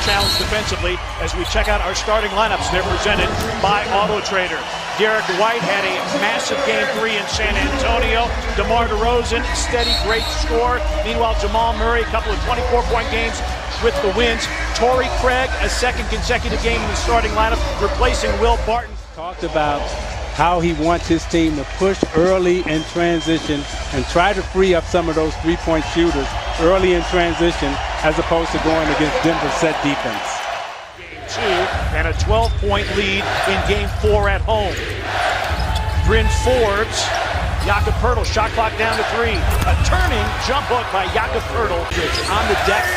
challenge defensively as we check out our starting lineups. They're presented by Auto Trader. Derek White had a massive game 3 in San Antonio. DeMar DeRozan, steady, great score. Meanwhile, Jamal Murray, a couple of 24-point games with the wins. Torrey Craig, a second consecutive game in the starting lineup, replacing Will Barton. Talked about how he wants his team to push early in transition and try to free up some of those three-point shooters early in transition as opposed to going against Denver's set defense. Game 2 and a 12-point lead in Game 4 at home. Bryn Forbes, Jakob Poeltl, shot clock down to 3. A turning jump hook by Jakob Poeltl on the deck.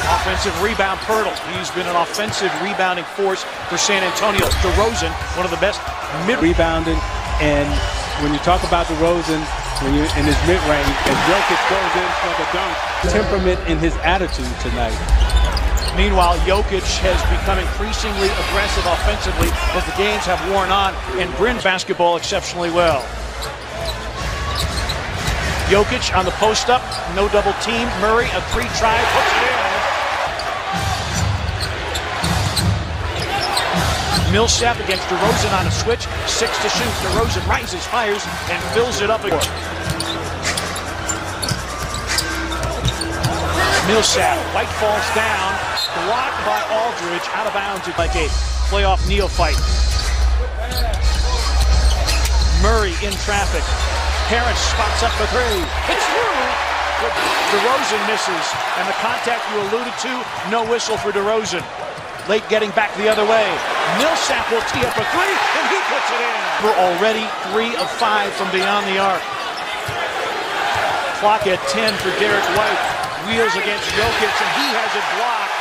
Offensive rebound, Poeltl. He's been an offensive rebounding force for San Antonio. DeRozan, one of the best mid-rebounding, and when you talk about DeRozan, when you're in his mid-range, and Jokic goes in for the dunk, temperament in his attitude tonight. Meanwhile, Jokic has become increasingly aggressive offensively, but the games have worn on, and Bryn basketball exceptionally well. Jokic on the post-up, no double team. Murray, a 3-try, puts it in. Millsap against DeRozan on a switch. 6 to shoot. DeRozan rises, fires, and fills it up again. Millsap. White falls down. Blocked by Aldridge. Out of bounds like a playoff neophyte. Murray in traffic. Harris spots up for 3. It's through. DeRozan misses. And the contact you alluded to, no whistle for DeRozan. Late getting back the other way. Millsap will tee up a 3, and he puts it in. We're already 3 of 5 from beyond the arc. Clock at 10 for Derek White. Wheels against Jokic, and he has it blocked.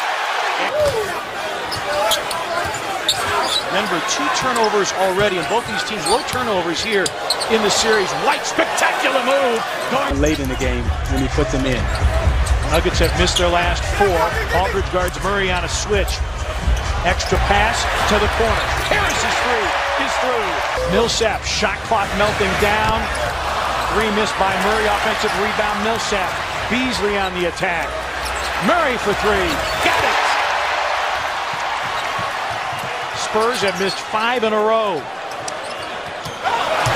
Denver, 2 turnovers already, and both these teams low turnovers here in the series. White, spectacular move. Going late in the game when he puts them in. Nuggets have missed their last 4. Aldridge guards Murray on a switch. Extra pass to the corner. Harris is through. Millsap, shot clock melting down. 3 missed by Murray. Offensive rebound, Millsap. Beasley on the attack. Murray for 3. Got it! Spurs have missed 5 in a row.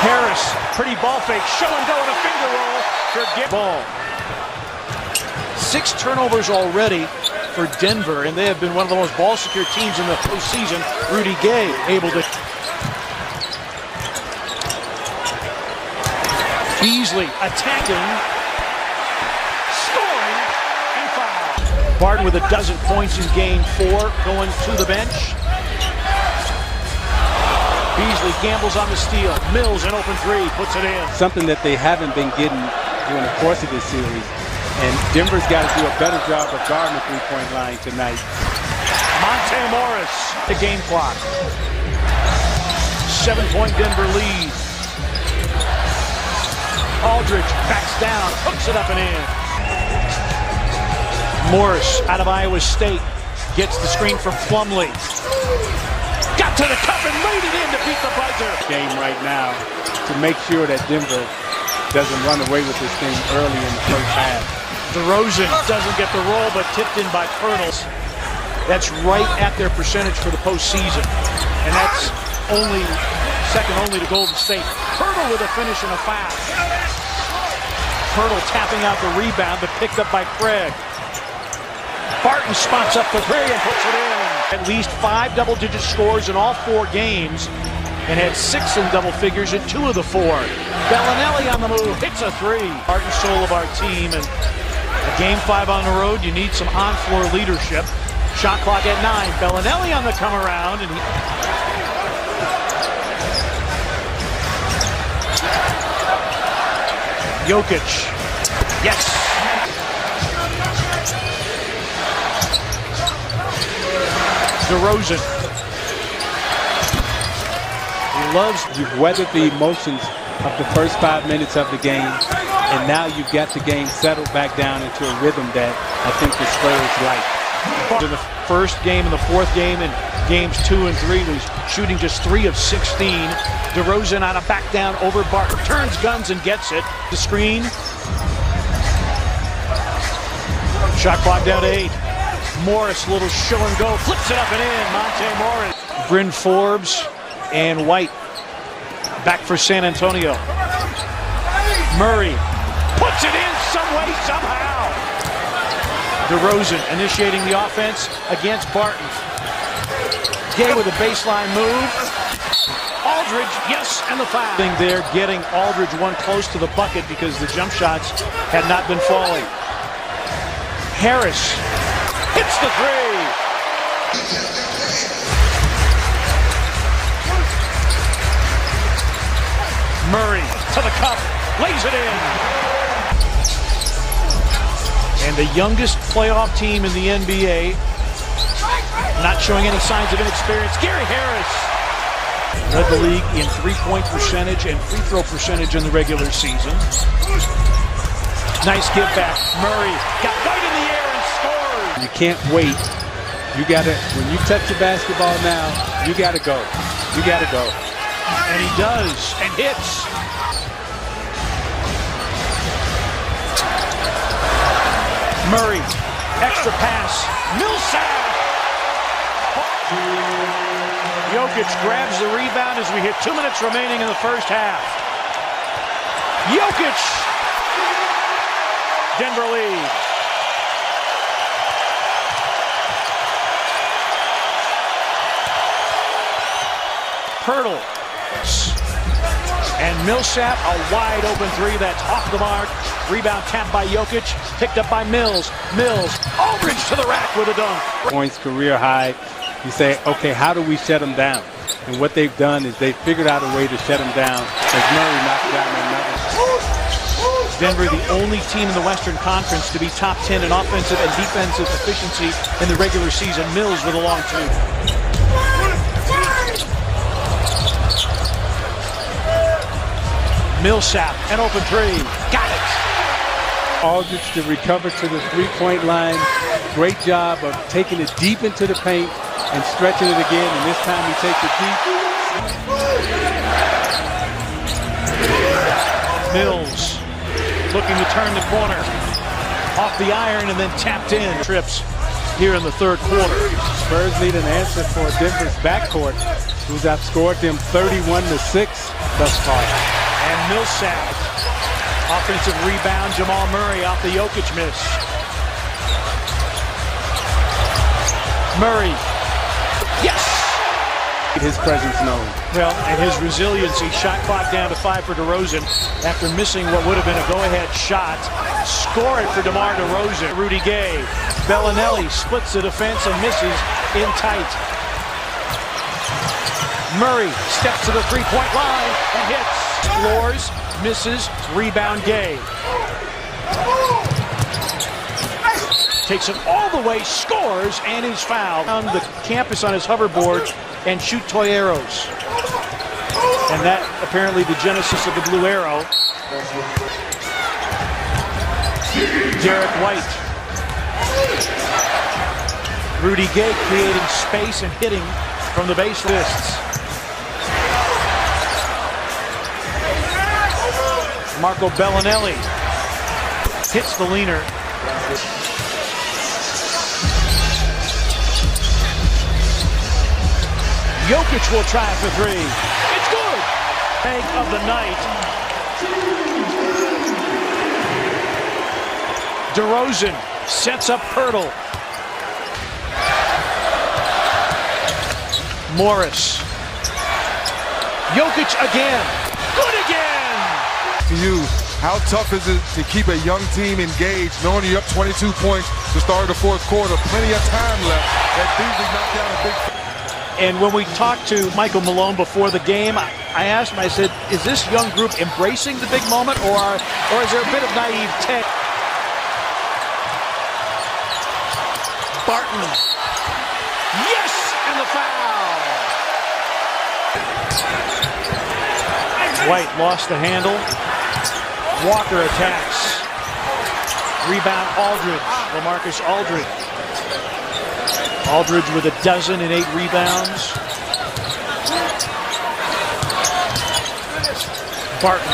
Harris, pretty ball fake. Show and go and a finger roll for ball. 6 turnovers already for Denver, and they have been one of the most ball-secure teams in the postseason. Rudy Gay able to. Beasley attacking, scoring, and foul. Barton with a dozen points in Game 4, going to the bench. Beasley gambles on the steal. Mills, an open 3, puts it in. Something that they haven't been getting during the course of this series. And Denver's got to do a better job of guarding the three-point line tonight. Monte Morris, the game clock. 7-point Denver lead. Aldridge backs down, hooks it up and in. Morris out of Iowa State gets the screen from Plumlee. Got to the cup and laid it in to beat the buzzer. Game right now to make sure that Denver doesn't run away with this thing early in the first half. DeRozan doesn't get the roll, but tipped in by Poeltl. That's right at their percentage for the postseason. And that's second only to Golden State. Poeltl with a finish and a foul. Poeltl tapping out the rebound, but picked up by Craig. Barton spots up for 3 and puts it in. At least 5 double-digit scores in all 4 games, and had 6 in double figures in 2 of the 4. Bellinelli on the move, hits a 3. Heart and soul of our team, and a Game 5 on the road, you need some on-floor leadership. Shot clock at 9. Bellinelli on the come around, and Jokic, yes. DeRozan. You've weathered the emotions of the first 5 minutes of the game, and now you've got the game settled back down into a rhythm that I think the Spurs like. In the first game and the 4th game, and games 2 and 3 was shooting just 3 of 16. DeRozan on a back down over Barton, turns guns and gets it. The screen. Shot clock down to 8. Morris, little show and go, flips it up and in. Monte Morris. Bryn Forbes and White back for San Antonio. Murray puts it in some way, somehow. DeRozan initiating the offense against Barton. Gay with a baseline move. Aldridge, yes, and the foul. There, getting Aldridge one close to the bucket because the jump shots had not been falling. Harris hits the three. Murray to the cup, lays it in. And the youngest playoff team in the NBA, not showing any signs of inexperience, Gary Harris. Led the league in three-point percentage and free throw percentage in the regular season. Nice give back. Murray got right in the air and scored. You can't wait. You gotta, when you touch the basketball now, you gotta go. You gotta go. And he does, and hits. Murray, extra pass. Millsap. Jokic grabs the rebound as we hit 2 minutes remaining in the first half. Jokic. Denver lead. Pirtle. And Millsap, a wide open three that's off the mark. Rebound tapped by Jokic, picked up by Mills. Aldridge to the rack with a dunk. Points career high. You say, okay, how do we shut them down? And what they've done is they've figured out a way to shut them down as Murray knocks down another. Denver, the only team in the Western Conference to be top 10 in offensive and defensive efficiency in the regular season. Mills with a long two. Millsap, an open three. Got it. Aldridge to recover to the three-point line. Great job of taking it deep into the paint and stretching it again, and this time he takes it deep. Mills looking to turn the corner. Off the iron and then tapped in. Trips here in the third quarter. Spurs need an answer for Denver's backcourt, who's outscored them 31-6 thus far. And Millsap, offensive rebound, Jamal Murray off the Jokic miss. Murray, yes! His presence known. Well, and his resiliency, shot clock down to 5 for DeRozan after missing what would have been a go-ahead shot. Score it for DeMar DeRozan. Rudy Gay, Bellinelli splits the defense and misses in tight. Murray steps to the three-point line and hits. Floors, misses, rebound Gay. Takes it all the way, scores, and is fouled. On the campus on his hoverboard and shoot toy arrows. And that apparently the genesis of the blue arrow. Derek White. Rudy Gay creating space and hitting from the base lists. Marco Bellinelli hits the leaner. Jokic will try for three. It's good. Bank of the night. DeRozan sets up Pirtle. Morris. Jokic again. Good again. To you, how tough is it to keep a young team engaged, knowing you're up 22 points to start the fourth quarter, plenty of time left. That Beasley knocked down a big. And when we talked to Michael Malone before the game, I asked him, I said, is this young group embracing the big moment or is there a bit of naivete? Barton. Yes! And the foul! White lost the handle. Walker attacks. Rebound Aldridge. LaMarcus Aldridge. Aldridge with 12 and 8 rebounds. Barton.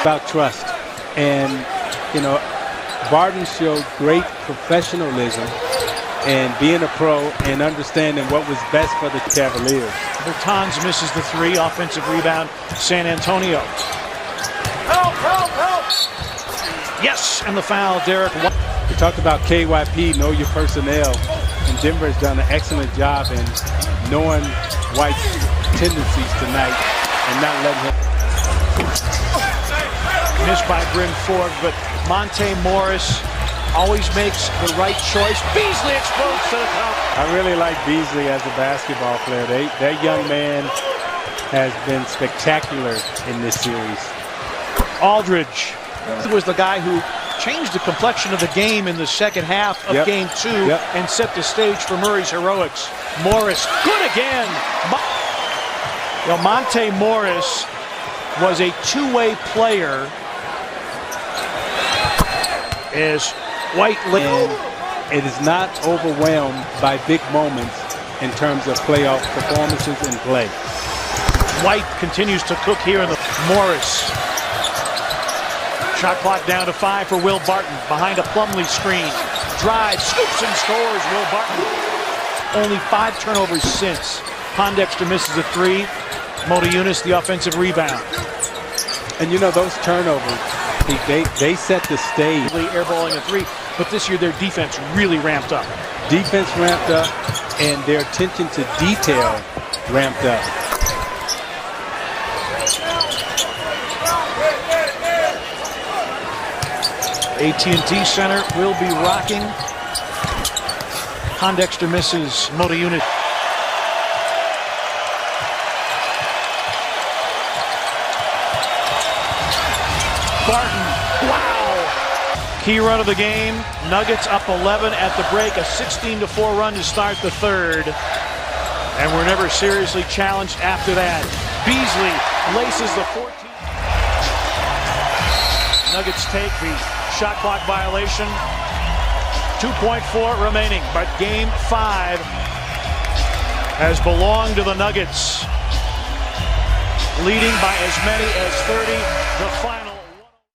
About trust. And, you know, Barton showed great professionalism and being a pro and understanding what was best for the Cavaliers. Bertans misses the three. Offensive rebound, San Antonio. Help, help, help! Yes, and the foul, Derek. We talked about KYP, know your personnel, and Denver has done an excellent job in knowing White's tendencies tonight and not letting him. Missed by Bryn Ford, but Monte Morris always makes the right choice. Beasley explodes to the top. I really like Beasley as a basketball player. That young man has been spectacular in this series. Aldridge was the guy who changed the complexion of the game in the second half of game two and set the stage for Murray's heroics. Morris, good again. Monte Morris was a two-way player as White it is not overwhelmed by big moments in terms of playoff performances and play. White continues to cook here in the Morris. Shot clock down to 5 for Will Barton behind a Plumlee screen. Drive, scoops and scores. Will Barton. Only 5 turnovers since. Pondexter misses a three. Motiejunas the offensive rebound. And you know those turnovers, they set the stage. Airballing a three, but this year their defense really ramped up. Defense ramped up, and their attention to detail ramped up. AT&T Center will be rocking. Pondexter misses. Motiejunas. Barton, wow! Key run of the game. Nuggets up 11 at the break. A 16-4 run to start the third. And we're never seriously challenged after that. Beasley laces the 14. Nuggets take the shot clock violation. 2.4 remaining, but game 5 has belonged to the Nuggets. Leading by as many as 30, the final.